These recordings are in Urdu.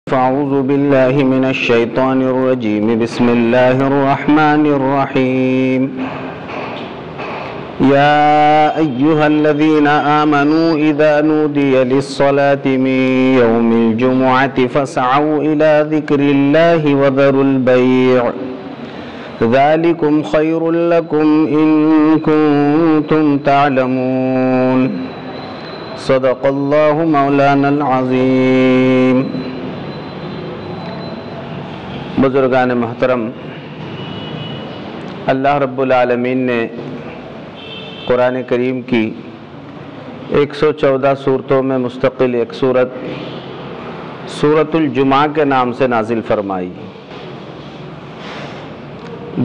فأعوذ بالله من الشيطان الرجيم بسم الله الرحمن الرحيم يا أيها الذين آمنوا إذا نودي للصلاة من يوم الجمعة فاسعوا إلى ذكر الله وذروا البيع ذلكم خير لكم إن كنتم تعلمون صدق الله مولانا العظيم۔ بزرگان محترم، اللہ رب العالمین نے قرآن کریم کی 114 صورتوں میں مستقل ایک سورۃ الجمعہ کے نام سے نازل فرمائی۔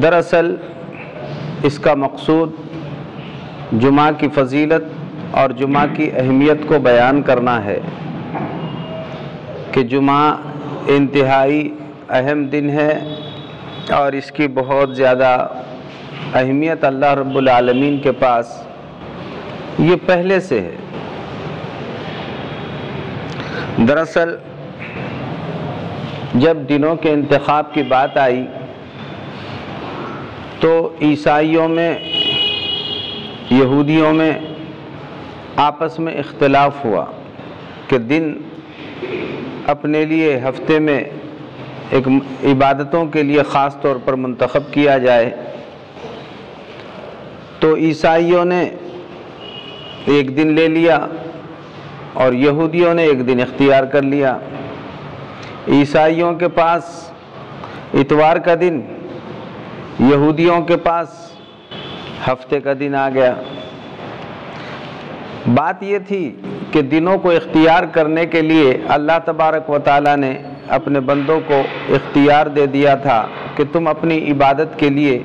دراصل اس کا مقصود جمعہ کی فضیلت اور جمعہ کی اہمیت کو بیان کرنا ہے کہ جمعہ انتہائی اہم دن ہے اور اس کی بہت زیادہ اہمیت اللہ رب العالمین کے پاس یہ پہلے سے ہے۔ دراصل جب دنوں کے انتخاب کی بات آئی تو عیسائیوں میں یہودیوں میں آپس میں اختلاف ہوا کہ دن اپنے لیے ہفتے میں ایک عبادتوں کے لیے خاص طور پر منتخب کیا جائے، تو عیسائیوں نے ایک دن لے لیا اور یہودیوں نے ایک دن اختیار کر لیا۔ عیسائیوں کے پاس اتوار کا دن، یہودیوں کے پاس ہفتے کا دن آ گیا۔ بات یہ تھی کہ دنوں کو اختیار کرنے کے لیے اللہ تبارک و تعالیٰ نے اپنے بندوں کو اختیار دے دیا تھا کہ تم اپنی عبادت کے لیے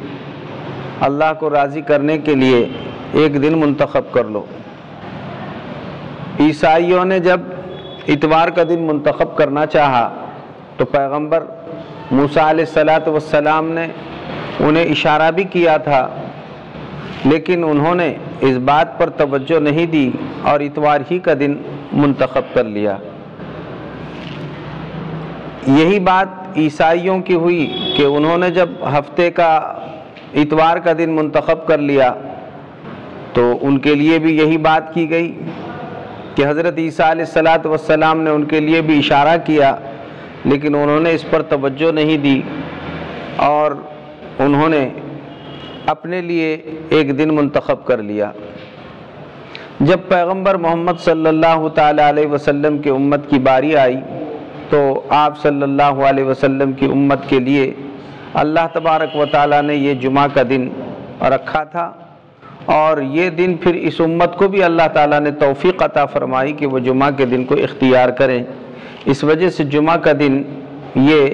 اللہ کو راضی کرنے کے لیے ایک دن منتخب کر لو۔ عیسائیوں نے جب اتوار کا دن منتخب کرنا چاہا تو پیغمبر موسیٰ علیہ السلام نے انہیں اشارہ بھی کیا تھا، لیکن انہوں نے اس بات پر توجہ نہیں دی اور اتوار ہی کا دن منتخب کر لیا۔ یہی بات عیسائیوں کی ہوئی کہ انہوں نے جب ہفتے کا اتوار کا دن منتخب کر لیا تو ان کے لیے بھی یہی بات کی گئی کہ حضرت عیسیٰ علیہ السلام نے ان کے لیے بھی اشارہ کیا، لیکن انہوں نے اس پر توجہ نہیں دی اور انہوں نے اپنے لیے ایک دن منتخب کر لیا۔ جب پیغمبر محمد صلی اللہ تعالی علیہ وسلم کی امت کی باری آئی تو آپ صلی اللہ علیہ وسلم کی امت کے لیے اللہ تبارک و تعالیٰ نے یہ جمعہ کا دن رکھا تھا، اور یہ دن پھر اس امت کو بھی اللہ تعالیٰ نے توفیق عطا فرمائی کہ وہ جمعہ کے دن کو اختیار کریں۔ اس وجہ سے جمعہ کا دن یہ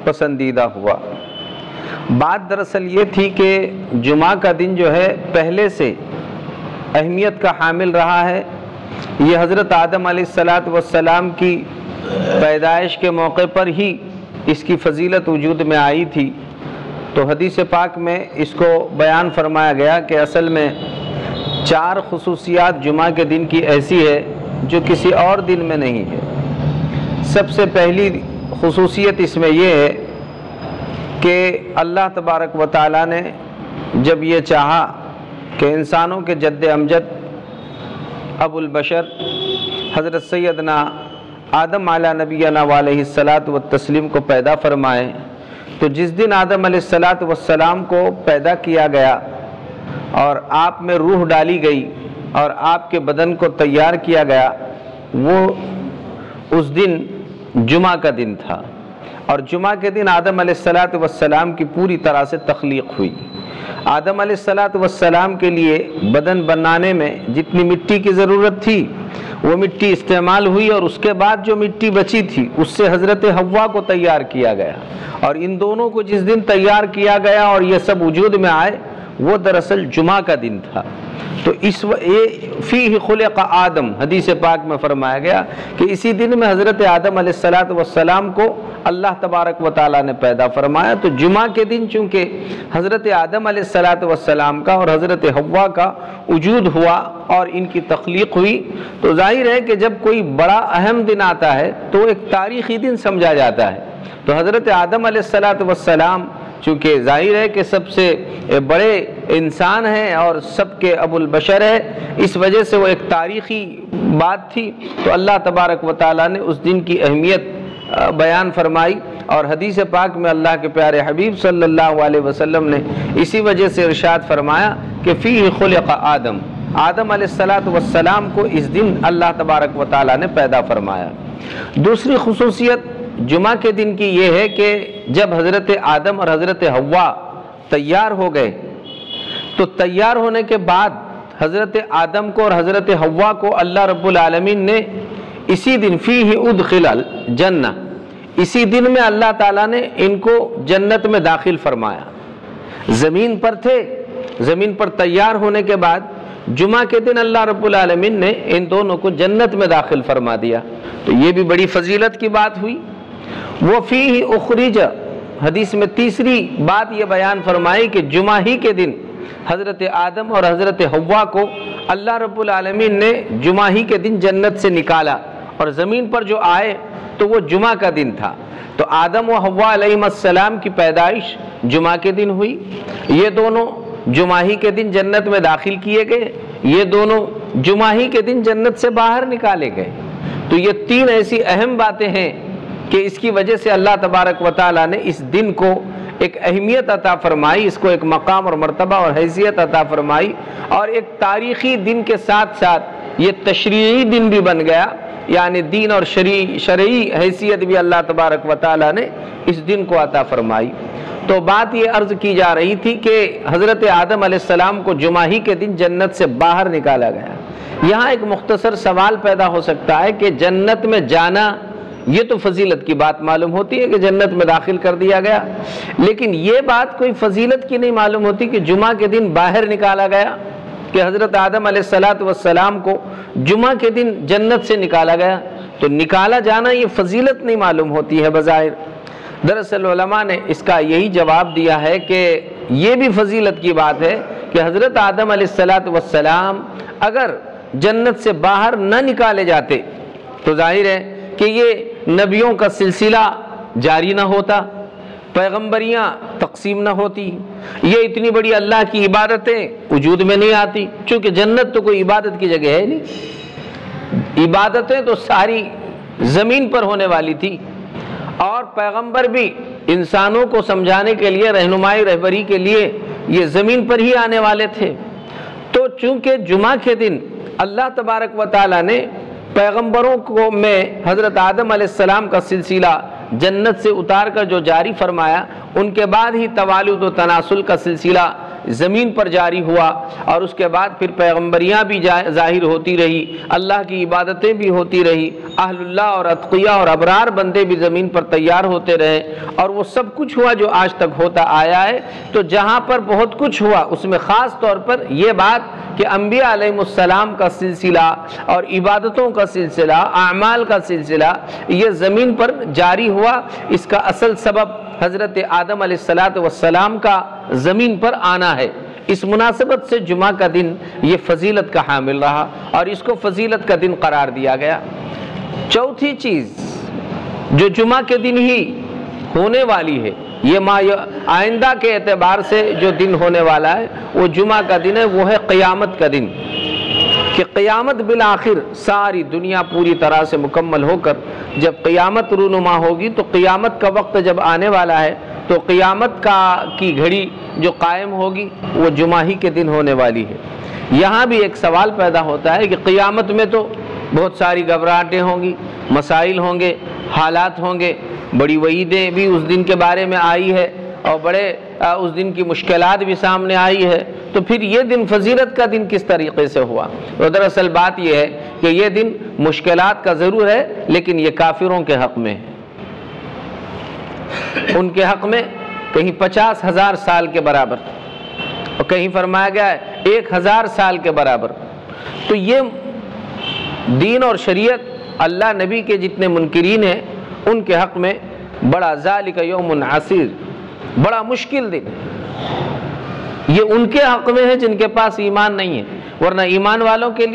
پسندیدہ ہوا۔ بات دراصل یہ تھی کہ جمعہ کا دن جو ہے پہلے سے اہمیت کا حامل رہا ہے۔ یہ حضرت آدم علیہ السلام کی پیدائش کے موقع پر ہی اس کی فضیلت وجود میں آئی تھی، تو حدیث پاک میں اس کو بیان فرمایا گیا کہ اصل میں 4 خصوصیات جمعہ کے دن کی ایسی ہے جو کسی اور دن میں نہیں ہے۔ سب سے پہلی خصوصیت اس میں یہ ہے کہ اللہ تبارک و تعالیٰ نے جب یہ چاہا کہ انسانوں کے جد امجد ابو البشر حضرت سیدنا آدم علیہ نبینا علیہ السلام کو پیدا فرمائے، تو جس دن آدم علیہ السلام کو پیدا کیا گیا اور آپ میں روح ڈالی گئی اور آپ کے بدن کو تیار کیا گیا، وہ اس دن جمعہ کا دن تھا، اور جمعہ کے دن آدم علیہ السلام کی پوری طرح سے تخلیق ہوئی۔ آدم علیہ السلام کے لیے بدن بنانے میں جتنی مٹی کی ضرورت تھی وہ مٹی استعمال ہوئی، اور اس کے بعد جو مٹی بچی تھی اس سے حضرت حوا کو تیار کیا گیا، اور ان دونوں کو جس دن تیار کیا گیا اور یہ سب وجود میں آئے وہ دراصل جمعہ کا دن تھا۔ تو فیہ خلق آدم، حدیث پاک میں فرمایا گیا کہ اسی دن میں حضرت آدم علیہ السلام کو اللہ تبارک و تعالیٰ نے پیدا فرمایا۔ تو جمعہ کے دن چونکہ حضرت آدم علیہ السلام کا اور حضرت حوا کا وجود ہوا اور ان کی تخلیق ہوئی، تو ظاہر ہے کہ جب کوئی بڑا اہم دن آتا ہے تو ایک تاریخی دن سمجھا جاتا ہے۔ تو حضرت آدم علیہ السلام چونکہ ظاہر ہے کہ سب سے بڑے انسان ہیں اور سب کے ابو البشر ہے، اس وجہ سے وہ ایک تاریخی بات تھی، تو اللہ تبارک و تعالیٰ نے اس دن کی اہمیت بیان فرمائی، اور حدیث پاک میں اللہ کے پیارے حبیب صلی اللہ علیہ وسلم نے اسی وجہ سے ارشاد فرمایا کہ فیہ خلق آدم، آدم علیہ السلام کو اس دن اللہ تبارک و تعالیٰ نے پیدا فرمایا۔ دوسری خصوصیت جمعہ کے دن کی یہ ہے کہ جب حضرت آدم اور حضرت حوا تیار ہو گئے، تو تیار ہونے کے بعد حضرت آدم کو اور حضرت حوا کو اللہ رب العالمین نے اسی دن فیہ ادخل الجنہ، اسی دن میں اللہ تعالیٰ نے ان کو جنت میں داخل فرمایا۔ زمین پر تھے، زمین پر تیار ہونے کے بعد جمعہ کے دن اللہ رب العالمین نے ان دونوں کو جنت میں داخل فرما دیا، تو یہ بھی بڑی فضیلت کی بات ہوئی۔ وفیہ اخرج، حدیث میں تیسری بات یہ بیان فرمائی کہ جمعہ ہی کے دن حضرت آدم اور حضرت حوا کو اللہ رب العالمین نے جمعہ ہی کے دن جنت سے نکالا، اور زمین پر جو آئے تو وہ جمعہ کا دن تھا۔ تو آدم و حوا علیہ السلام کی پیدائش جمعہ کے دن ہوئی، یہ دونوں جمعہ ہی کے دن جنت میں داخل کیے گئے، یہ دونوں جمعہ ہی کے دن جنت سے باہر نکالے گئے۔ تو یہ تین ایسی اہم باتیں ہیں کہ اس کی وجہ سے اللہ تبارک و تعالیٰ نے اس دن کو ایک اہمیت عطا فرمائی، اس کو ایک مقام اور مرتبہ اور حیثیت عطا فرمائی، اور ایک تاریخی دن کے ساتھ ساتھ یہ تشریعی دن بھی بن گیا، یعنی دین اور شرعی حیثیت بھی اللہ تبارک و تعالیٰ نے اس دن کو عطا فرمائی۔ تو بات یہ عرض کی جا رہی تھی کہ حضرت آدم علیہ السلام کو جمعہ ہی کے دن جنت سے باہر نکالا گیا۔ یہاں ایک مختصر سوال پیدا ہو سکتا ہے کہ جنت میں جانا، یہ تو فضیلت کی بات معلوم ہوتی ہے کہ جنت میں داخل کر دیا گیا، لیکن یہ بات کوئی فضیلت کی نہیں معلوم ہوتی کہ جمعہ کے دن باہر نکالا گیا، کہ حضرت آدم علیہ السلام کو جمعہ کے دن جنت سے نکالا گیا، تو نکالا جانا یہ فضیلت نہیں معلوم ہوتی ہے بظاہر۔ دراصل علماء نے اس کا یہی جواب دیا ہے کہ یہ بھی فضیلت کی بات ہے کہ حضرت آدم علیہ السلام اگر جنت سے باہر نہ نکالے جاتے تو ظاہر ہے کہ یہ نبیوں کا سلسلہ جاری نہ ہوتا، پیغمبریاں تقسیم نہ ہوتی، یہ اتنی بڑی اللہ کی عبادتیں وجود میں نہیں آتی، چونکہ جنت تو کوئی عبادت کی جگہ ہے نہیں، عبادتیں تو ساری زمین پر ہونے والی تھی، اور پیغمبر بھی انسانوں کو سمجھانے کے لیے، رہنمائی رہبری کے لیے یہ زمین پر ہی آنے والے تھے۔ تو چونکہ جمعہ کے دن اللہ تبارک و تعالیٰ نے پیغمبروں کو میں حضرت آدم علیہ السلام کا سلسلہ جنت سے اتار کر جو جاری فرمایا، ان کے بعد ہی توالد و تناسل کا سلسلہ زمین پر جاری ہوا، اور اس کے بعد پھر پیغمبریاں بھی ظاہر ہوتی رہی، اللہ کی عبادتیں بھی ہوتی رہی، اہل اللہ اور اتقیاء اور ابرار بندے بھی زمین پر تیار ہوتے رہے، اور وہ سب کچھ ہوا جو آج تک ہوتا آیا ہے۔ تو جہاں پر بہت کچھ ہوا، اس میں خاص طور پر یہ بات کہ انبیاء علیہ السلام کا سلسلہ اور عبادتوں کا سلسلہ، اعمال کا سلسلہ یہ زمین پر جاری ہوا، اس کا اصل سبب حضرت آدم علیہ السلام کا زمین پر آنا ہے۔ اس مناسبت سے جمعہ کا دن یہ فضیلت کا حامل رہا اور اس کو فضیلت کا دن قرار دیا گیا۔ چوتھی چیز جو جمعہ کے دن ہی ہونے والی ہے، یہ آئندہ کے اعتبار سے جو دن ہونے والا ہے وہ جمعہ کا دن ہے، وہ ہے قیامت کا دن، کہ قیامت بالآخر ساری دنیا پوری طرح سے مکمل ہو کر جب قیامت رونما ہوگی، تو قیامت کا وقت جب آنے والا ہے تو قیامت کی گھڑی جو قائم ہوگی وہ جمعہ ہی کے دن ہونے والی ہے۔ یہاں بھی ایک سوال پیدا ہوتا ہے کہ قیامت میں تو بہت ساری گھبراہٹیں ہوں گی، مسائل ہوں گے، حالات ہوں گے، بڑی وعیدیں بھی اس دن کے بارے میں آئی ہے، اور بڑے اس دن کی مشکلات بھی سامنے آئی ہے، تو پھر یہ دن فضیلت کا دن کس طریقے سے ہوا؟ تو دراصل بات یہ ہے کہ یہ دن مشکلات کا ضرور ہے، لیکن یہ کافروں کے حق میں ہے، ان کے حق میں کہیں 50,000 سال کے برابر، اور کہیں فرمایا گیا ہے 1,000 سال کے برابر۔ تو یہ دین اور شریعت اللہ نبی کے جتنے منکرین ہیں ان کے حق میں بڑا ذالک یوم عسیر، بڑا مشکل دن۔ یہ ان کے حق میں ہے جن کے پاس ایمان نہیں ہے، ورنہ ایمان والوں کے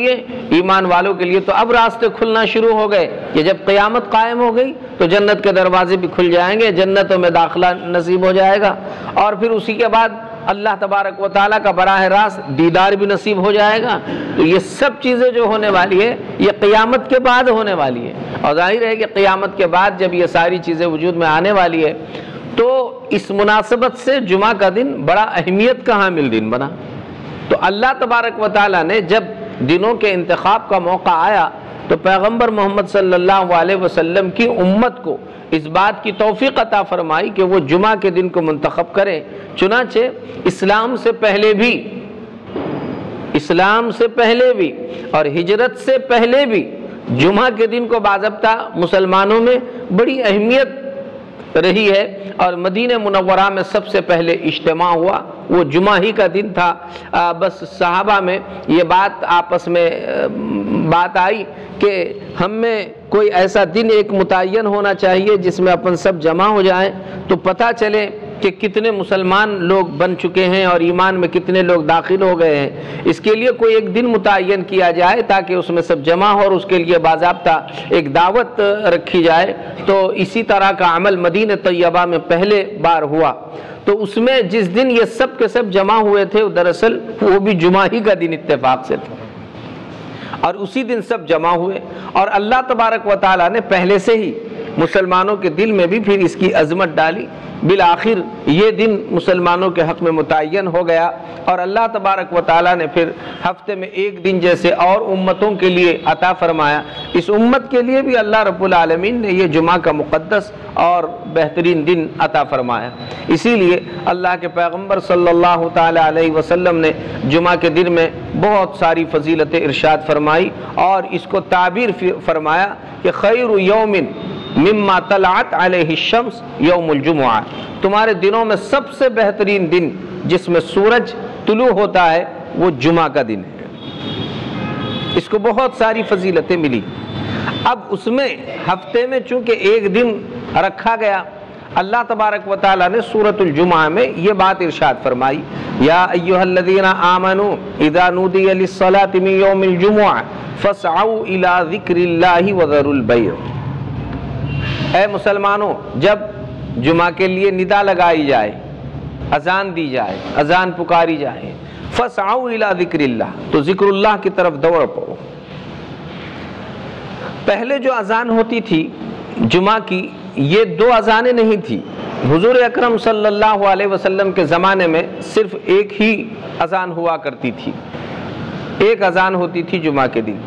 لیے تو اب راستے کھلنا شروع ہو گئے کہ جب قیامت قائم ہو گئی تو جنت کے دروازے بھی کھل جائیں گے، جنتوں میں داخلہ نصیب ہو جائے گا، اور پھر اسی کے بعد اللہ تبارک و تعالیٰ کا براہ راست دیدار بھی نصیب ہو جائے گا۔ تو یہ سب چیزیں جو ہونے والی ہے یہ قیامت کے بعد ہونے والی ہے، اور ظاہر ہے کہ قیامت کے بعد جب یہ ساری چیزیں وجود میں آنے والی ہے تو اس مناسبت سے جمعہ کا دن بڑا اہمیت کا حامل دن بنا۔ تو اللہ تبارک و تعالیٰ نے جب دنوں کے انتخاب کا موقع آیا تو پیغمبر محمد صلی اللہ علیہ وسلم کی امت کو اس بات کی توفیق عطا فرمائی کہ وہ جمعہ کے دن کو منتخب کریں۔ چنانچہ اسلام سے پہلے بھی اور ہجرت سے پہلے بھی جمعہ کے دن کو باضابطہ مسلمانوں میں بڑی اہمیت رہی ہے، اور مدینہ منورہ میں سب سے پہلے اجتماع ہوا وہ جمعہ ہی کا دن تھا۔ بس صحابہ میں یہ بات آپس میں بات آئی کہ ہم میں کوئی ایسا دن ایک متعین ہونا چاہیے جس میں اپن سب جمع ہو جائیں تو پتہ چلے کہ کتنے مسلمان لوگ بن چکے ہیں اور ایمان میں کتنے لوگ داخل ہو گئے ہیں۔ اس کے لیے کوئی ایک دن متعین کیا جائے تاکہ اس میں سب جمع ہو اور اس کے لیے باضابطہ ایک دعوت رکھی جائے۔ تو اسی طرح کا عمل مدینہ طیبہ میں پہلے بار ہوا، تو اس میں جس دن یہ سب کے سب جمع ہوئے تھے دراصل وہ بھی جمعہ ہی کا دن اتفاق سے تھا، اور اسی دن سب جمع ہوئے، اور اللہ تبارک و تعالیٰ نے پہلے سے ہی مسلمانوں کے دل میں بھی پھر اس کی عظمت ڈالی۔ بالآخر یہ دن مسلمانوں کے حق میں متعین ہو گیا، اور اللہ تبارک و تعالیٰ نے پھر ہفتے میں ایک دن جیسے اور امتوں کے لیے عطا فرمایا، اس امت کے لیے بھی اللہ رب العالمین نے یہ جمعہ کا مقدس اور بہترین دن عطا فرمایا۔ اسی لیے اللہ کے پیغمبر صلی اللہ تعالی علیہ وسلم نے جمعہ کے دن میں بہت ساری فضیلتیں ارشاد فرمائی، اور اس کو تعبیر فرمایا کہ خیر یوم مما طلعت علیہ الشمس یوم الجمعہ، تمہارے دنوں میں سب سے بہترین دن جس میں سورج طلوع ہوتا ہے وہ جمعہ کا دن ہے۔ اس کو بہت ساری فضیلتیں ملی۔ اب اس میں ہفتے میں چونکہ ایک دن رکھا گیا، اللہ تبارک و تعالیٰ نے سورۃ الجمعہ میں یہ بات ارشاد فرمائی، یا ایھا الذین آمنوا اذا نودی للصلاۃ من یوم الجمعہ فاسعوا الی ذکر اللہ وذروا البیع۔ اے مسلمانوں، جب جمعہ کے لیے ندا لگائی جائے، اذان دی جائے، اذان پکاری جائے، فاسعوا الی ذکر اللہ، تو ذکر اللہ کی طرف دوڑ پڑو۔ پہلے جو اذان ہوتی تھی جمعہ کی، یہ دو اذانیں نہیں تھی۔ حضور اکرم صلی اللہ علیہ وسلم کے زمانے میں صرف ایک ہی اذان ہوا کرتی تھی، ایک اذان ہوتی تھی جمعہ کے دن،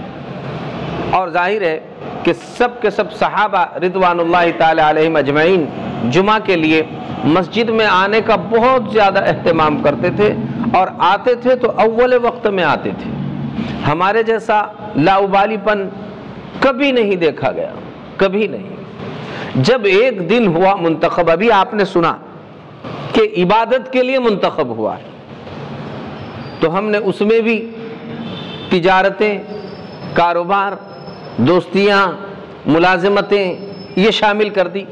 اور ظاہر ہے کہ سب کے سب صحابہ رضوان اللہ تعالی علیہم اجمعین جمعہ کے لیے مسجد میں آنے کا بہت زیادہ اہتمام کرتے تھے، اور آتے تھے تو اول وقت میں آتے تھے۔ ہمارے جیسا لاؤبالی پن کبھی نہیں دیکھا گیا، کبھی نہیں۔ جب ایک دن ہوا منتخب، ابھی آپ نے سنا کہ عبادت کے لیے منتخب ہوا ہے، تو ہم نے اس میں بھی تجارتیں، کاروبار، دوستیاں، ملازمتیں یہ شامل کر دی،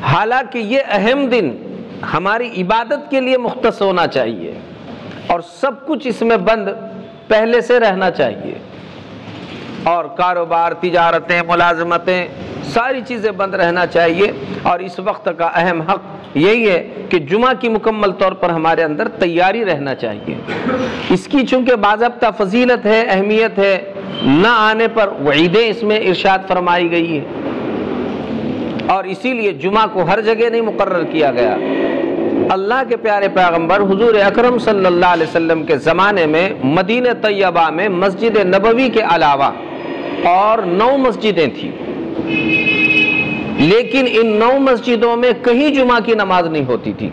حالانکہ یہ اہم دن ہماری عبادت کے لیے مختص ہونا چاہیے، اور سب کچھ اس میں بند پہلے سے رہنا چاہیے، اور کاروبار، تجارتیں، ملازمتیں، ساری چیزیں بند رہنا چاہیے، اور اس وقت کا اہم حق یہی ہے کہ جمعہ کی مکمل طور پر ہمارے اندر تیاری رہنا چاہیے۔ اس کی چونکہ باضابطہ فضیلت ہے، اہمیت ہے، نہ آنے پر وعیدیں اس میں ارشاد فرمائی گئی ہے، اور اسی لیے جمعہ کو ہر جگہ نہیں مقرر کیا گیا۔ اللہ کے پیارے پیغمبر حضور اکرم صلی اللہ علیہ وسلم کے زمانے میں مدینہ طیبہ میں مسجد نبوی کے علاوہ اور 9 مسجدیں تھیں، لیکن ان 9 مسجدوں میں کہیں جمعہ کی نماز نہیں ہوتی تھی،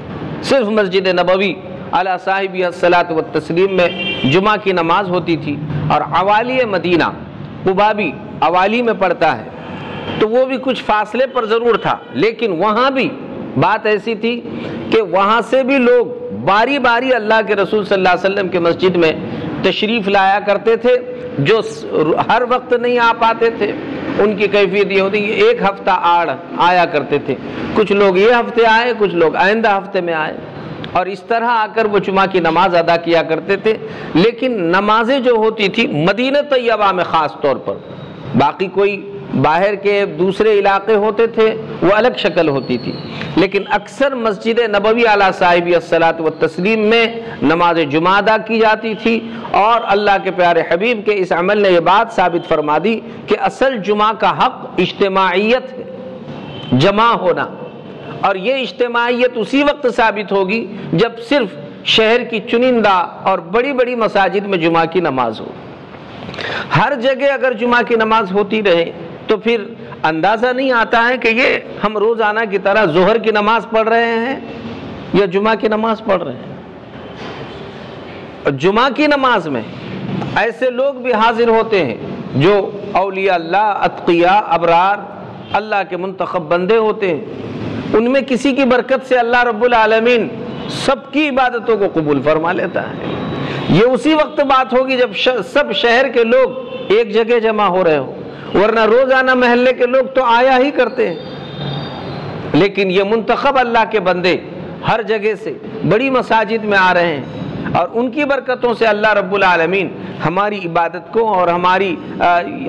صرف مسجد نبوی علی صاحبہ الصلاۃ والتسلیم میں جمعہ کی نماز ہوتی تھی۔ اور عوالی مدینہ، قباء بھی عوالی میں پڑتا ہے، تو وہ بھی کچھ فاصلے پر ضرور تھا، لیکن وہاں بھی بات ایسی تھی کہ وہاں سے بھی لوگ باری باری اللہ کے رسول صلی اللہ علیہ وسلم کے مسجد میں تشریف لایا کرتے تھے، جو ہر وقت نہیں آ پاتے تھے، ان کی کیفیت یہ ہوتی ہے ایک ہفتہ آڑ آیا کرتے تھے، کچھ لوگ یہ ہفتے آئے، کچھ لوگ آئندہ ہفتے میں آئے، اور اس طرح آ کر وہ جمعہ کی نماز ادا کیا کرتے تھے۔ لیکن نمازیں جو ہوتی تھی مدینہ طیبہ میں خاص طور پر، باقی کوئی باہر کے دوسرے علاقے ہوتے تھے وہ الگ شکل ہوتی تھی، لیکن اکثر مسجد نبوی علیہ صاحب الصلاۃ والتسلیم میں نماز جمعہ ادا کی جاتی تھی، اور اللہ کے پیارے حبیب کے اس عمل نے یہ بات ثابت فرما دی کہ اصل جمعہ کا حق اجتماعیت ہے، جمع ہونا، اور یہ اجتماعیت اسی وقت ثابت ہوگی جب صرف شہر کی چنندہ اور بڑی بڑی مساجد میں جمعہ کی نماز ہو۔ ہر جگہ اگر جمعہ کی نماز ہوتی رہے تو پھر اندازہ نہیں آتا ہے کہ یہ ہم روزانہ کی طرح ظہر کی نماز پڑھ رہے ہیں یا جمعہ کی نماز پڑھ رہے ہیں۔ اور جمعہ کی نماز میں ایسے لوگ بھی حاضر ہوتے ہیں جو اولیاء اللہ، اتقیاء، ابرار، اللہ کے منتخب بندے ہوتے ہیں، ان میں کسی کی برکت سے اللہ رب العالمین سب کی عبادتوں کو قبول فرما لیتا ہے۔ یہ اسی وقت بات ہوگی جب سب شہر کے لوگ ایک جگہ جمع ہو رہے ہو، ورنہ روزانہ محلے کے لوگ تو آیا ہی کرتے ہیں، لیکن یہ منتخب اللہ کے بندے ہر جگہ سے بڑی مساجد میں آ رہے ہیں، اور ان کی برکتوں سے اللہ رب العالمین ہماری عبادت کو اور ہماری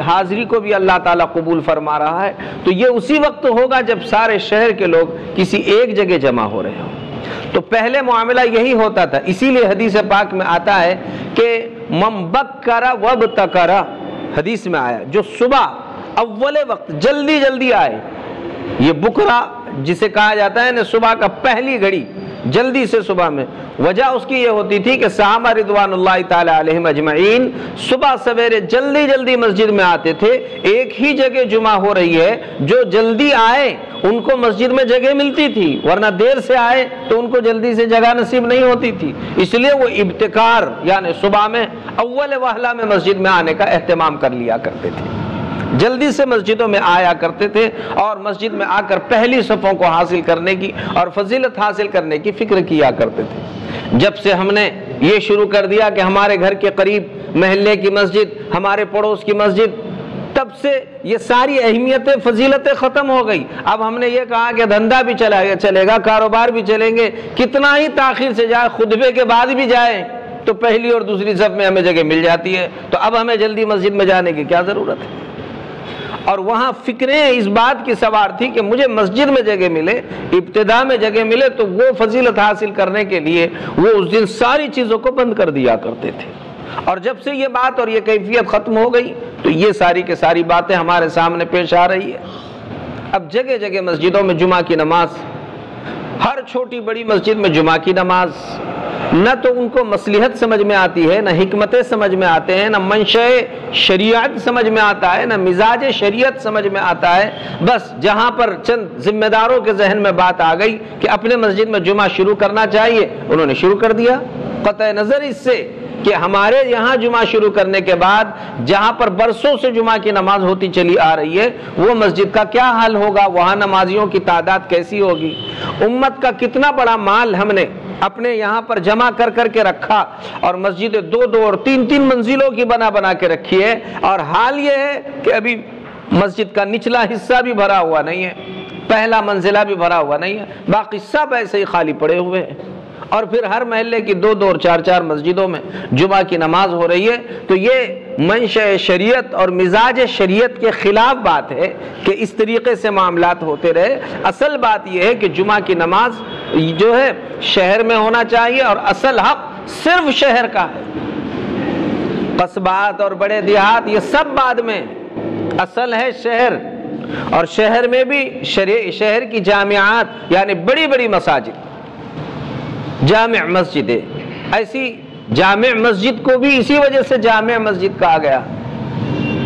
حاضری کو بھی اللہ تعالیٰ قبول فرما رہا ہے۔ تو یہ اسی وقت ہوگا جب سارے شہر کے لوگ کسی ایک جگہ جمع ہو رہے ہوں۔ تو پہلے معاملہ یہی ہوتا تھا، اسی لیے حدیث پاک میں آتا ہے کہ من بکر وابتکر، حدیث میں آیا جو صبح اول وقت جلدی جلدی آئے، یہ بکرا جسے کہا جاتا ہے نا صبح کا پہلی گھڑی، جلدی سے صبح میں، وجہ اس کی یہ ہوتی تھی کہ صحابہ رضوان اللہ تعالی علیہم اجمعین صبح سویرے جلدی جلدی مسجد میں آتے تھے۔ ایک ہی جگہ جمعہ ہو رہی ہے، جو جلدی آئے ان کو مسجد میں جگہ ملتی تھی، ورنہ دیر سے آئے تو ان کو جلدی سے جگہ نصیب نہیں ہوتی تھی، اس لیے وہ ابتکار یعنی صبح میں اول وہلہ میں مسجد میں آنے کا اہتمام کر لیا کرتے تھے، جلدی سے مسجدوں میں آیا کرتے تھے، اور مسجد میں آ کر پہلی صفوں کو حاصل کرنے کی اور فضیلت حاصل کرنے کی فکر کیا کرتے تھے۔ جب سے ہم نے یہ شروع کر دیا کہ ہمارے گھر کے قریب محلے کی مسجد، ہمارے پڑوس کی مسجد، تب سے یہ ساری اہمیتیں فضیلتیں ختم ہو گئی۔ اب ہم نے یہ کہا کہ دھندا بھی چلے گا، کاروبار بھی چلیں گے، کتنا ہی تاخیر سے جائے، خطبے کے بعد بھی جائیں تو پہلی اور دوسری صف میں ہمیں جگہ مل جاتی ہے، تو اب ہمیں جلدی مسجد میں جانے کی کیا ضرورت ہے؟ اور وہاں فکریں اس بات کی سوار تھی کہ مجھے مسجد میں جگہ ملے، ابتدا میں جگہ ملے، تو وہ فضیلت حاصل کرنے کے لیے وہ اس دن ساری چیزوں کو بند کر دیا کرتے تھے۔ اور جب سے یہ بات اور یہ کیفیت ختم ہو گئی تو یہ ساری کے ساری باتیں ہمارے سامنے پیش آ رہی ہے۔ اب جگہ جگہ مسجدوں میں جمعہ کی نماز، ہر چھوٹی بڑی مسجد میں جمعہ کی نماز، نہ تو ان کو مصلحت سمجھ میں آتی ہے، نہ حکمتیں سمجھ میں آتے ہیں، نہ منشأ شریعت سمجھ میں آتا ہے، نہ مزاج شریعت سمجھ میں آتا ہے۔ بس جہاں پر چند ذمہ داروں کے ذہن میں بات آ گئی کہ اپنے مسجد میں جمعہ شروع کرنا چاہیے، انہوں نے شروع کر دیا، قطع نظر اس سے کہ ہمارے یہاں جمعہ شروع کرنے کے بعد جہاں پر برسوں سے جمعہ کی نماز ہوتی چلی آ رہی ہے وہ مسجد کا کیا حال ہوگا، وہاں نمازیوں کی تعداد کیسی ہوگی، امت کا کتنا بڑا مال ہم نے اپنے یہاں پر جمع کر کر کے رکھا، اور مسجدیں 2 اور 3 منزلوں کی بنا کے رکھی ہے، اور حال یہ ہے کہ ابھی مسجد کا نچلا حصہ بھی بھرا ہوا نہیں ہے، پہلا منزلہ بھی بھرا ہوا نہیں ہے، باقی سب ایسے ہی خالی پڑے ہوئے ہیں۔ اور پھر ہر محلے کی 2 اور 4 مسجدوں میں جمعہ کی نماز ہو رہی ہے، تو یہ منشأ شریعت اور مزاج شریعت کے خلاف بات ہے کہ اس طریقے سے معاملات ہوتے رہے۔ اصل بات یہ ہے کہ جمعہ کی نماز جو ہے شہر میں ہونا چاہیے، اور اصل حق صرف شہر کا ہے، قصبات اور بڑے دیہات یہ سب بعد میں، اصل ہے شہر، اور شہر میں بھی شہر کی جامعات یعنی بڑی بڑی مساجد، جامع مسجدیں، ایسی جامع مسجد کو بھی اسی وجہ سے جامع مسجد کہا گیا،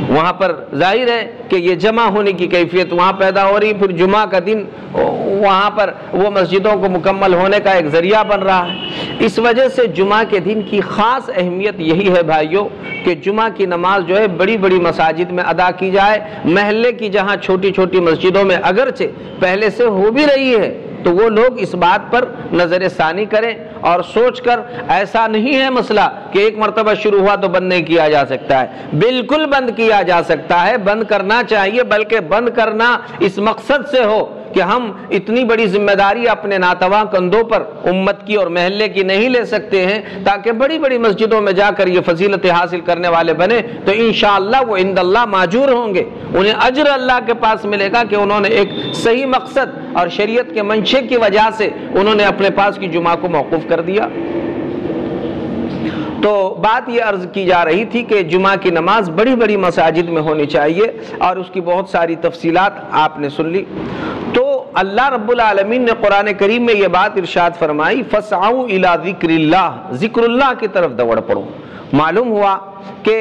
وہاں پر ظاہر ہے کہ یہ جمع ہونے کی کیفیت وہاں پیدا ہو رہی، پھر جمعہ کا دن وہاں پر وہ مسجدوں کو مکمل ہونے کا ایک ذریعہ بن رہا ہے۔ اس وجہ سے جمعہ کے دن کی خاص اہمیت یہی ہے بھائیوں کہ جمعہ کی نماز جو ہے بڑی بڑی مساجد میں ادا کی جائے، محلے کی جہاں چھوٹی چھوٹی مسجدوں میں اگرچہ پہلے سے ہو بھی رہی ہے تو وہ لوگ اس بات پر نظر ثانی کریں اور سوچ کر ایسا نہیں ہے مسئلہ کہ ایک مرتبہ شروع ہوا تو بند نہیں کیا جا سکتا ہے، بالکل بند کیا جا سکتا ہے، بند کرنا چاہیے، بلکہ بند کرنا اس مقصد سے ہو کہ ہم اتنی بڑی ذمہ داری اپنے ناتواں کندھوں پر امت کی اور محلے کی نہیں لے سکتے ہیں تاکہ بڑی بڑی مسجدوں میں جا کر یہ فضیلت حاصل کرنے والے بنے تو انشاءاللہ وہ عند اللہ ماجور ہوں گے، انہیں اجر اللہ کے پاس ملے گا کہ انہوں نے ایک صحیح مقصد اور شریعت کے منشے کی وجہ سے انہوں نے اپنے پاس کی جمعہ کو موقوف کر دیا۔ تو بات یہ عرض کی جا رہی تھی کہ جمعہ کی نماز بڑی بڑی مساجد میں ہونی چاہیے اور اس کی بہت ساری تفصیلات آپ نے سن لی۔ تو اللہ رب العالمین نے قرآن کریم میں یہ بات ارشاد فرمائی فَاسْعَوْا إِلَىٰ ذِكْرِ اللَّهِ، ذکر اللہ کی طرف دوڑ پڑو۔ معلوم ہوا کہ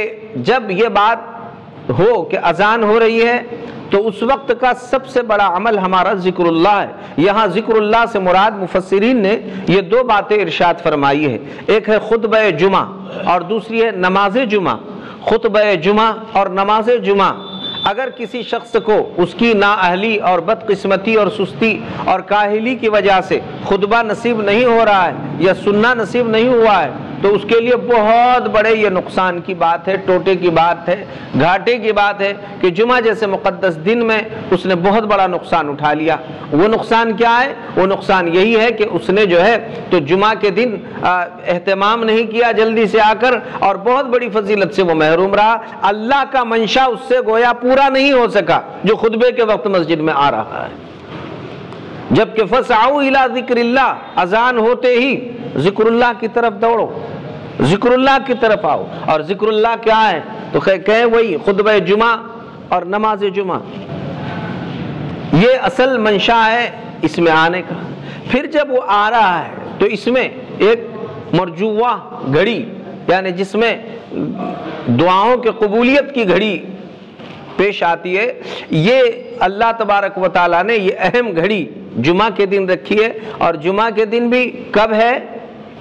جب یہ بات ہو کہ اذان ہو رہی ہے تو اس وقت کا سب سے بڑا عمل ہمارا ذکر اللہ ہے۔ یہاں ذکر اللہ سے مراد مفسرین نے یہ دو باتیں ارشاد فرمائی ہے، ایک ہے خطبہ جمعہ اور دوسری ہے نماز جمعہ۔ خطبہ جمعہ اور نماز جمعہ اگر کسی شخص کو اس کی نااہلی اور بدقسمتی اور سستی اور کاہلی کی وجہ سے خطبہ نصیب نہیں ہو رہا ہے یا سننا نصیب نہیں ہوا ہے تو اس کے لیے بہت بڑے یہ نقصان کی بات ہے، ٹوٹے کی بات ہے، گھاٹے کی بات ہے کہ جمعہ جیسے مقدس دن میں اس نے بہت بڑا نقصان اٹھا لیا۔ وہ نقصان کیا ہے؟ وہ نقصان یہی ہے کہ اس نے جو ہے تو جمعہ کے دن اہتمام نہیں کیا جلدی سے آ کر اور بہت بڑی فضیلت سے وہ محروم رہا، اللہ کا منشا اس سے گویا پورا نہیں ہو سکا جو خطبے کے وقت مسجد میں آ رہا ہے۔ جبکہ فَاسْعَوْا إِلَىٰ ذِكْرِ اللَّهِ، اذان ہوتے ہی ذکر اللہ کی طرف دوڑو، ذکر اللہ کی طرف آؤ۔ اور ذکر اللہ کیا ہے تو کہیں وہی خطبہ جمعہ اور نماز جمعہ، یہ اصل منشا ہے اس میں آنے کا۔ پھر جب وہ آ رہا ہے تو اس میں ایک مرجوہ گھڑی یعنی جس میں دعاؤں کے قبولیت کی گھڑی پیش آتی ہے، یہ اللہ تبارک و تعالیٰ نے یہ اہم گھڑی جمعہ کے دن رکھی ہے۔ اور جمعہ کے دن بھی کب ہے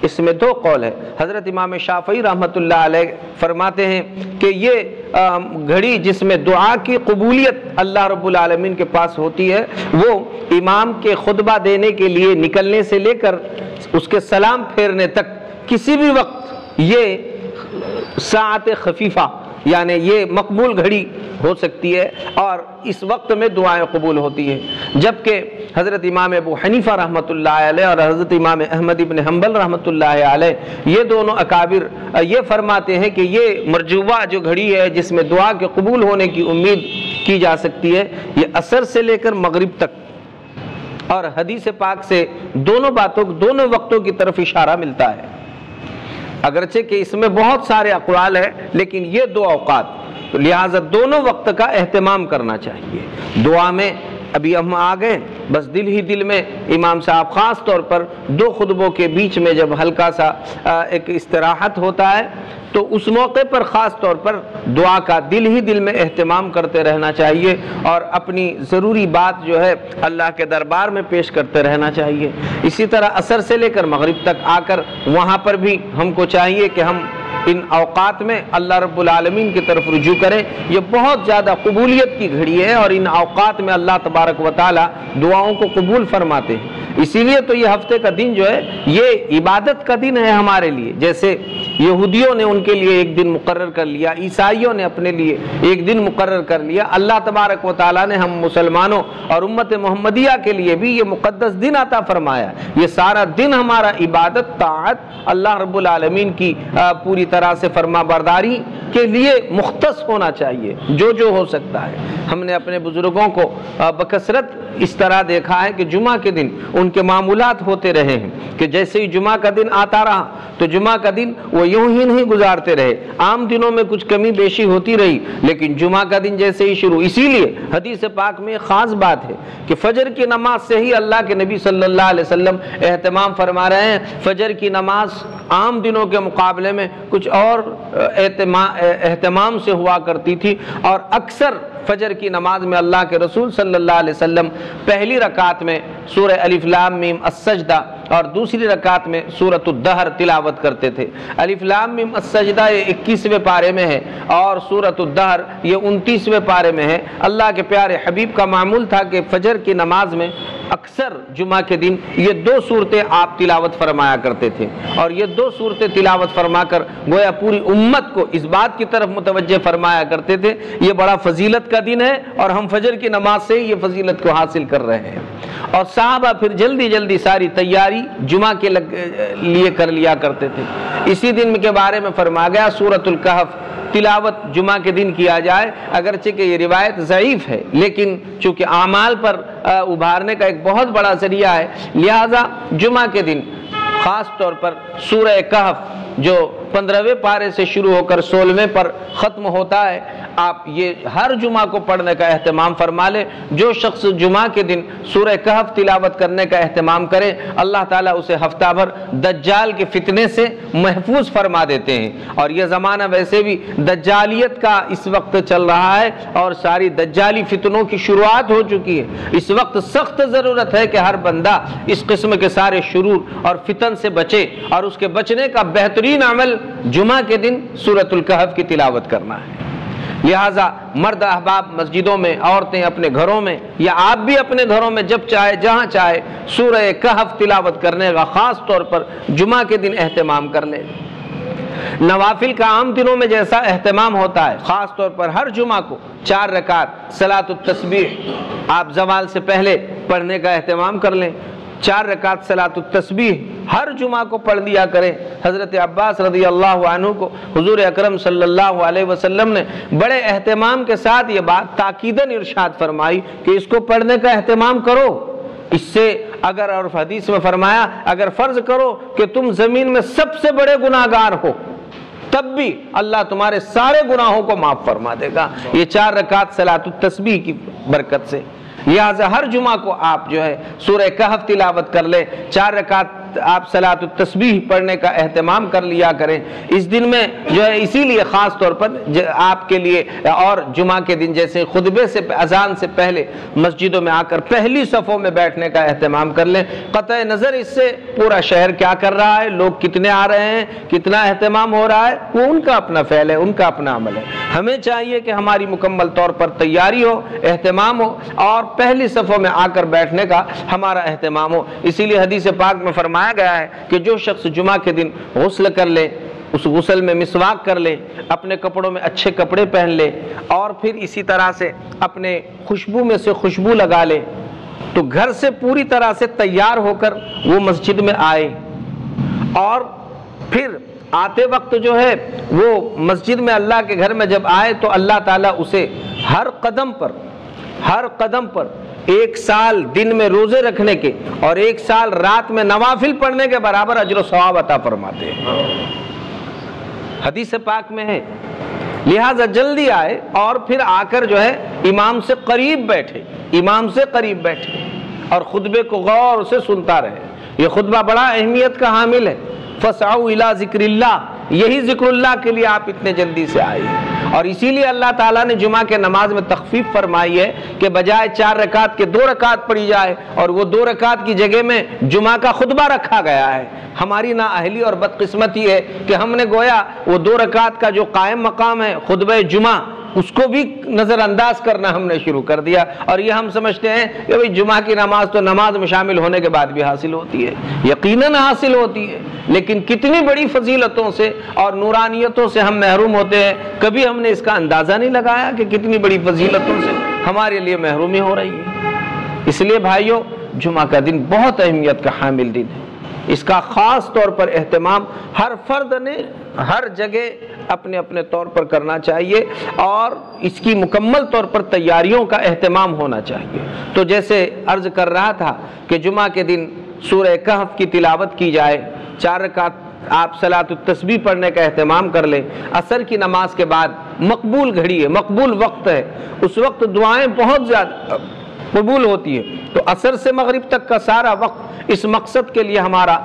اس میں دو قول ہے۔ حضرت امام شافعی رحمۃ اللہ علیہ فرماتے ہیں کہ یہ گھڑی جس میں دعا کی قبولیت اللہ رب العالمین کے پاس ہوتی ہے وہ امام کے خطبہ دینے کے لیے نکلنے سے لے کر اس کے سلام پھیرنے تک کسی بھی وقت یہ ساعت خفیفہ یعنی یہ مقبول گھڑی ہو سکتی ہے اور اس وقت میں دعائیں قبول ہوتی ہیں۔ جبکہ حضرت امام ابو حنیفہ رحمۃ اللہ علیہ اور حضرت امام احمد ابن حنبل رحمۃ اللہ علیہ یہ دونوں اکابر یہ فرماتے ہیں کہ یہ مرجوہ جو گھڑی ہے جس میں دعا کے قبول ہونے کی امید کی جا سکتی ہے یہ عصر سے لے کر مغرب تک، اور حدیث پاک سے دونوں وقتوں کی طرف اشارہ ملتا ہے۔ اگرچہ کہ اس میں بہت سارے اقوال ہیں لیکن یہ دو اوقات، تو لہٰذا دونوں وقت کا اہتمام کرنا چاہیے۔ دعا میں ابھی ہم آ گئے، بس دل ہی دل میں امام صاحب خاص طور پر دو خطبوں کے بیچ میں جب ہلکا سا ایک استراحت ہوتا ہے تو اس موقع پر خاص طور پر دعا کا دل ہی دل میں اہتمام کرتے رہنا چاہیے اور اپنی ضروری بات جو ہے اللہ کے دربار میں پیش کرتے رہنا چاہیے۔ اسی طرح عصر سے لے کر مغرب تک آ کر وہاں پر بھی ہم کو چاہیے کہ ہم ان اوقات میں اللہ رب العالمین کی طرف رجوع کریں۔ یہ بہت زیادہ قبولیت کی گھڑی ہے اور ان اوقات میں اللہ تبارک و تعالی دعاؤں کو قبول فرماتے ہیں۔ اسی لیے تو یہ ہفتے کا دن جو ہے یہ عبادت کا دن ہے ہمارے لیے، جیسے یہودیوں نے ان کے لیے ایک دن مقرر کر لیا، عیسائیوں نے اپنے لیے ایک دن مقرر کر لیا، اللہ تبارک و تعالیٰ نے ہم مسلمانوں اور امت محمدیہ کے لیے بھی یہ مقدس دن عطا فرمایا۔ یہ سارا دن ہمارا عبادت، طاعت، اللہ رب العالمین کی پوری طرح سے فرما برداری کے لیے مختص ہونا چاہیے جو ہو سکتا ہے۔ ہم نے اپنے بزرگوں کو بکثرت اس طرح دیکھا ہے کہ جمعہ کے دن ان کے معمولات ہوتے رہے ہیں کہ جیسے ہی جمعہ کا دن آتا رہا تو جمعہ کا دن وہ یوں ہی نہیں گزارتے رہے، عام دنوں میں کچھ کمی بیشی ہوتی رہی لیکن جمعہ کا دن جیسے ہی شروع، اسی لیے حدیث پاک میں خاص بات ہے کہ فجر کی نماز سے ہی اللہ کے نبی صلی اللہ علیہ وسلم اہتمام فرما رہے ہیں۔ فجر کی نماز عام دنوں کے مقابلے میں کچھ اور اہتمام سے ہوا کرتی تھی اور اکثر فجر کی نماز میں اللہ کے رسول صلی اللہ علیہ وسلم پہلی رکعت میں سورہ الف لام میم السجدہ اور دوسری رکعت میں سورۃ الدہر تلاوت کرتے تھے۔ الف لام میم السجدہ یہ 21ویں پارے میں ہے اور سورۃ الدہر یہ 29ویں پارے میں ہے۔ اللہ کے پیارے حبیب کا معمول تھا کہ فجر کی نماز میں اکثر جمعہ کے دن یہ 2 صورتیں آپ تلاوت فرمایا کرتے تھے، اور یہ 2 صورتیں تلاوت فرما کر گویا پوری امت کو اس بات کی طرف متوجہ فرمایا کرتے تھے یہ بڑا فضیلت کا دن ہے اور ہم فجر کی نماز سے یہ فضیلت کو حاصل کر رہے ہیں۔ اور صحابہ پھر جلدی جلدی ساری تیاری جمعہ کے لیے کر لیا کرتے تھے۔ اسی دن کے بارے میں فرمایا گیا سورۃ الکہف تلاوت جمعہ کے دن کیا جائے، اگرچہ کہ یہ روایت ضعیف ہے لیکن چونکہ اعمال پر ابھارنے کا ایک بہت بڑا ذریعہ ہے، لہذا جمعہ کے دن خاص طور پر سورہ کہف جو 15ویں پارے سے شروع ہو کر 16ویں پر ختم ہوتا ہے، آپ یہ ہر جمعہ کو پڑھنے کا اہتمام فرما لیں۔ جو شخص جمعہ کے دن سورہ کہف تلاوت کرنے کا اہتمام کرے اللہ تعالیٰ اسے ہفتہ بھر دجال کے فتنے سے محفوظ فرما دیتے ہیں۔ اور یہ زمانہ ویسے بھی دجالیت کا اس وقت چل رہا ہے اور ساری دجالی فتنوں کی شروعات ہو چکی ہے۔ اس وقت سخت ضرورت ہے کہ ہر بندہ اس قسم کے سارے شرور اور فتن سے بچے، اور اس کے بچنے کا بہترین عمل جمعہ کے دن سورۃ الکہف کی تلاوت کرنا ہے۔ لہٰذا مرد احباب مسجدوں میں، عورتیں اپنے گھروں میں، یا آپ بھی اپنے گھروں میں جب چاہے جہاں چاہے سورہ کہف تلاوت کرنے کا خاص طور پر جمعہ کے دن اہتمام کر لیں۔ نوافل کا عام دنوں میں جیسا اہتمام ہوتا ہے، خاص طور پر ہر جمعہ کو 4 رکعت صلاۃ التسبیح آپ زوال سے پہلے پڑھنے کا اہتمام کر لیں۔ 4 رکعت صلاۃ التسبیح ہر جمعہ کو پڑھ لیا کریں۔ حضرت عباس رضی اللہ عنہ کو حضور اکرم صلی اللہ علیہ وسلم نے بڑے اہتمام کے ساتھ یہ بات تاکیداً ارشاد فرمائی کہ اس کو پڑھنے کا اہتمام کرو۔ اس سے اگر، اور حدیث میں فرمایا، اگر فرض کرو کہ تم زمین میں سب سے بڑے گناہگار ہو تب بھی اللہ تمہارے سارے گناہوں کو معاف فرما دے گا، یہ 4 رکعت صلاۃ التسبیح کی برکت سے۔ لہٰذا ہر جمعہ کو آپ جو ہے سورہ کہف تلاوت کر لیں، 4 رکعت آپ صلاۃ التسبیح پڑھنے کا اہتمام کر لیا کریں۔ اس دن میں جو ہے اسی لیے خاص طور پر آپ کے لیے، اور جمعہ کے دن جیسے خطبے سے اذان سے پہلے مسجدوں میں آ کر پہلی صفوں میں بیٹھنے کا اہتمام کر لیں۔ قطع نظر اس سے پورا شہر کیا کر رہا ہے، لوگ کتنے آ رہے ہیں، کتنا اہتمام ہو رہا ہے، وہ ان کا اپنا فعل ہے، ان کا اپنا عمل ہے۔ ہمیں چاہیے کہ ہماری مکمل طور پر تیاری ہو، اہتمام ہو، اور پہلی صفوں میں آ کر بیٹھنے کا ہمارا اہتمام ہو۔ اسی لیے حدیث پاک میں فرمایا گیا ہے کہ جو شخص جمعہ کے دن غسل کر لے، اس غسل میں مسواک کر لے، اپنے کپڑوں میں اچھے کپڑے پہن لے، اور پھر اسی طرح سے اپنے خوشبو میں سے خوشبو لگا لے، تو گھر سے پوری طرح سے تیار ہو کر وہ مسجد میں آئے، اور پھر آتے وقت جو ہے وہ مسجد میں اللہ کے گھر میں جب آئے تو اللہ تعالیٰ اسے ہر قدم پر 1 سال دن میں روزے رکھنے کے اور 1 سال رات میں نوافل پڑھنے کے برابر اجر و ثواب عطا فرماتے ہیں۔ حدیث پاک میں ہے، لہٰذا جلدی آئے اور پھر آ کر جو ہے امام سے قریب بیٹھے اور خطبے کو غور سے سنتا رہے۔ یہ خطبہ بڑا اہمیت کا حامل ہے۔ فَاسْعَوْا إِلَىٰ ذِكْرِ اللَّهِ، یہی ذکر اللہ کے لیے آپ اتنے جلدی سے آئے، اور اسی لیے اللہ تعالیٰ نے جمعہ کے نماز میں تخفیف فرمائی ہے کہ بجائے 4 رکعت کے 2 رکعت پڑھی جائے، اور وہ 2 رکعت کی جگہ میں جمعہ کا خطبہ رکھا گیا ہے۔ ہماری نااہلی اور بدقسمتی ہے کہ ہم نے گویا وہ 2 رکعت کا جو قائم مقام ہے خطبہ جمعہ، اس کو بھی نظر انداز کرنا ہم نے شروع کر دیا، اور یہ ہم سمجھتے ہیں کہ بھئی جمعہ کی نماز تو نماز میں شامل ہونے کے بعد بھی حاصل ہوتی ہے، یقیناً حاصل ہوتی ہے، لیکن کتنی بڑی فضیلتوں سے اور نورانیتوں سے ہم محروم ہوتے ہیں، کبھی ہم نے اس کا اندازہ نہیں لگایا کہ کتنی بڑی فضیلتوں سے ہمارے لیے محرومی ہو رہی ہے۔ اس لیے بھائیو، جمعہ کا دن بہت اہمیت کا حامل دن ہے، اس کا خاص طور پر اہتمام ہر فرد نے ہر جگہ اپنے اپنے طور پر کرنا چاہیے، اور اس کی مکمل طور پر تیاریوں کا اہتمام ہونا چاہیے۔ تو جیسے عرض کر رہا تھا کہ جمعہ کے دن سورہ کہف کی تلاوت کی جائے، 4 رکعت آپ صلاۃ التسبیح پڑھنے کا اہتمام کر لیں۔ عصر کی نماز کے بعد مقبول گھڑی ہے، مقبول وقت ہے، اس وقت دعائیں بہت زیادہ قبول ہوتی ہے، تو عصر سے مغرب تک کا سارا وقت اس مقصد کے لیے ہمارا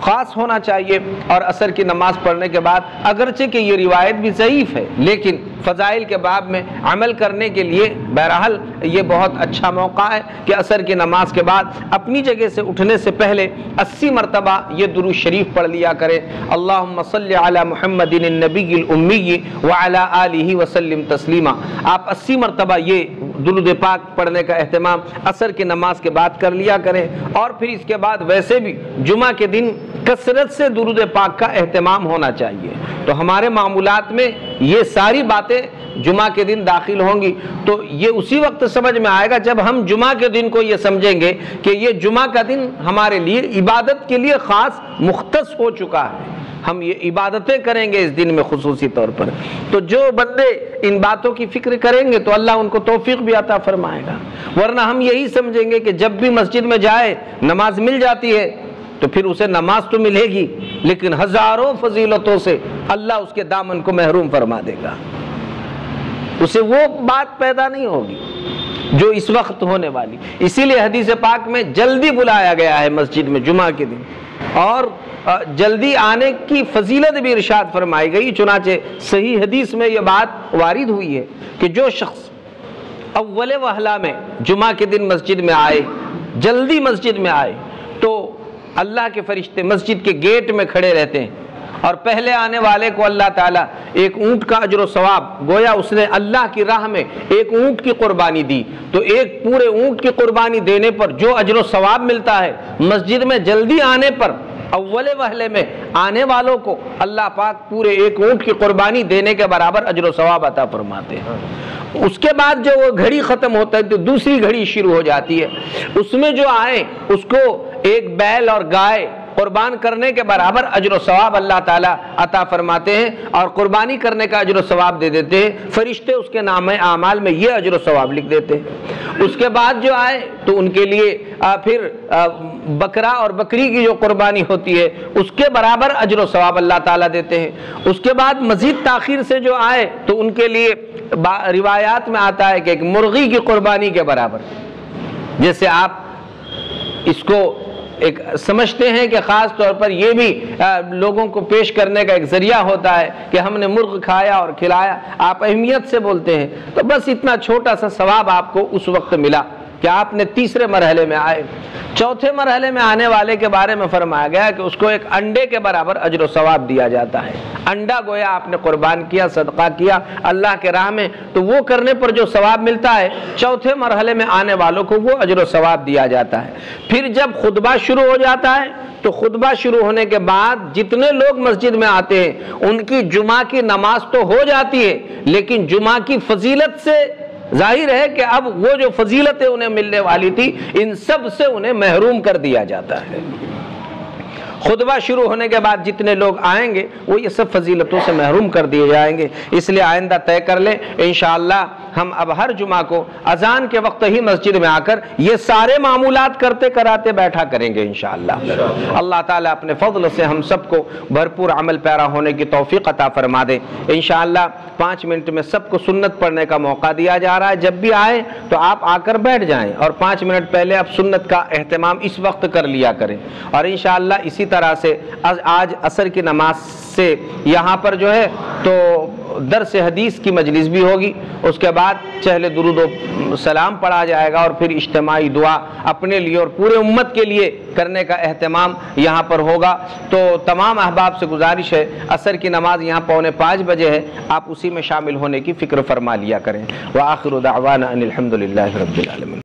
خاص ہونا چاہیے۔ اور عصر کی نماز پڑھنے کے بعد، اگرچہ کہ یہ روایت بھی ضعیف ہے، لیکن فضائل کے باب میں عمل کرنے کے لیے بہرحال یہ بہت اچھا موقع ہے کہ عصر کی نماز کے بعد اپنی جگہ سے اٹھنے سے پہلے 80 مرتبہ یہ درود شریف پڑھ لیا کرے، اللہم صلی علی محمد النبی الامی وعلی آلہ وسلم تسلیما۔ آپ 80 مرتبہ یہ درود پاک پڑھنے کا اہتمام عصر کی نماز کے بعد کر لیا کریں، اور پھر اس کے بعد ویسے بھی جمعہ کے دن کثرت سے درود پاک کا اہتمام ہونا چاہیے۔ تو ہمارے معمولات میں یہ ساری باتیں جمعہ کے دن داخل ہوں گی، تو یہ اسی وقت سمجھ میں آئے گا جب ہم جمعہ کے دن کو یہ سمجھیں گے کہ یہ جمعہ کا دن ہمارے لیے عبادت کے لیے خاص مختص ہو چکا ہے، ہم یہ عبادتیں کریں گے اس دن میں خصوصی طور پر۔ تو جو بندے ان باتوں کی فکر کریں گے تو اللہ ان کو توفیق بھی عطا فرمائے گا، ورنہ ہم یہی سمجھیں گے کہ جب بھی مسجد میں جائے نماز مل جاتی ہے تو پھر اسے نماز تو ملے گی لیکن ہزاروں فضیلتوں سے اللہ اس کے دامن کو محروم فرما دے گا، اسے وہ بات پیدا نہیں ہوگی جو اس وقت ہونے والی۔ اسی لیے حدیث پاک میں جلدی بلایا گیا ہے مسجد میں جمعہ کے دن، اور جلدی آنے کی فضیلت بھی ارشاد فرمائی گئی۔ چنانچہ صحیح حدیث میں یہ بات وارد ہوئی ہے کہ جو شخص اول وہلہ میں جمعہ کے دن مسجد میں آئے، جلدی مسجد میں آئے، تو اللہ کے فرشتے مسجد کے گیٹ میں کھڑے رہتے ہیں، اور پہلے آنے والے کو اللہ تعالیٰ ایک اونٹ کا اجر و ثواب، گویا اس نے اللہ کی راہ میں ایک اونٹ کی قربانی دی، تو ایک پورے اونٹ کی قربانی دینے پر جو اجر و ثواب ملتا ہے، مسجد میں جلدی آنے پر اول وہلے میں آنے والوں کو اللہ پاک پورے ایک اونٹ کی قربانی دینے کے برابر اجر و ثواب عطا فرماتے ہیں۔ اس کے بعد جو وہ گھڑی ختم ہوتا ہے تو دوسری گھڑی شروع ہو جاتی ہے، اس میں جو آئے اس کو ایک بیل اور گائے قربان کرنے کے برابر اجر و ثواب اللہ تعالیٰ عطا فرماتے ہیں، اور قربانی کرنے کا اجر و ثواب دے دیتے ہیں، فرشتے اس کے نامہ اعمال میں یہ اجر و ثواب لکھ دیتے ہیں۔ اس کے بعد جو آئے تو ان کے لیے پھر بکرا اور بکری کی جو قربانی ہوتی ہے اس کے برابر اجر و ثواب اللہ تعالیٰ دیتے ہیں۔ اس کے بعد مزید تاخیر سے جو آئے تو ان کے لیے روایات میں آتا ہے کہ ایک مرغی کی قربانی کے برابر، جیسے آپ اس کو ایک سمجھتے ہیں کہ خاص طور پر یہ بھی لوگوں کو پیش کرنے کا ایک ذریعہ ہوتا ہے کہ ہم نے مرغ کھایا اور کھلایا، آپ اہمیت سے بولتے ہیں، تو بس اتنا چھوٹا سا ثواب آپ کو اس وقت ملا کہ آپ نے تیسرے مرحلے میں آئے۔ چوتھے مرحلے میں آنے والے کے بارے میں فرمایا گیا کہ اس کو ایک انڈے کے برابر اجر و ثواب دیا جاتا ہے۔ انڈا گویا آپ نے قربان کیا، صدقہ کیا اللہ کے راہ میں، تو وہ کرنے پر جو ثواب ملتا ہے چوتھے مرحلے میں آنے والوں کو وہ اجر و ثواب دیا جاتا ہے۔ پھر جب خطبہ شروع ہو جاتا ہے تو خطبہ شروع ہونے کے بعد جتنے لوگ مسجد میں آتے ہیں ان کی جمعہ کی نماز تو ہو جاتی ہے، لیکن جمعہ کی فضیلت سے ظاہر ہے کہ اب وہ جو فضیلتیں انہیں ملنے والی تھی ان سب سے انہیں محروم کر دیا جاتا ہے۔ خطبہ شروع ہونے کے بعد جتنے لوگ آئیں گے وہ یہ سب فضیلتوں سے محروم کر دیے جائیں گے، اس لیے آئندہ طے کر لیں انشاءاللہ ہم اب ہر جمعہ کو اذان کے وقت ہی مسجد میں آ کر یہ سارے معمولات کرتے کراتے بیٹھا کریں گے انشاءاللہ۔ اللہ تعالیٰ اپنے فضل سے ہم سب کو بھرپور عمل پیرا ہونے کی توفیق عطا فرما دے۔ انشاءاللہ 5 منٹ میں سب کو سنت پڑھنے کا موقع دیا جا رہا ہے، جب بھی آئیں تو آپ آ کر بیٹھ جائیں اور 5 منٹ پہلے آپ سنت کا اہتمام اس وقت کر لیا کریں، اور انشاءاللہ اسی طرح سے آج عصر کی نماز سے یہاں پر جو ہے تو درس حدیث کی مجلس بھی ہوگی، اس کے بعد چہل درود و سلام پڑھا جائے گا، اور پھر اجتماعی دعا اپنے لیے اور پورے امت کے لیے کرنے کا اہتمام یہاں پر ہوگا۔ تو تمام احباب سے گزارش ہے، عصر کی نماز یہاں 4:45 بجے ہے، آپ اسی میں شامل ہونے کی فکر فرما لیا کریں۔ وآخر دعوانا ان الحمد للہ رب العالمین۔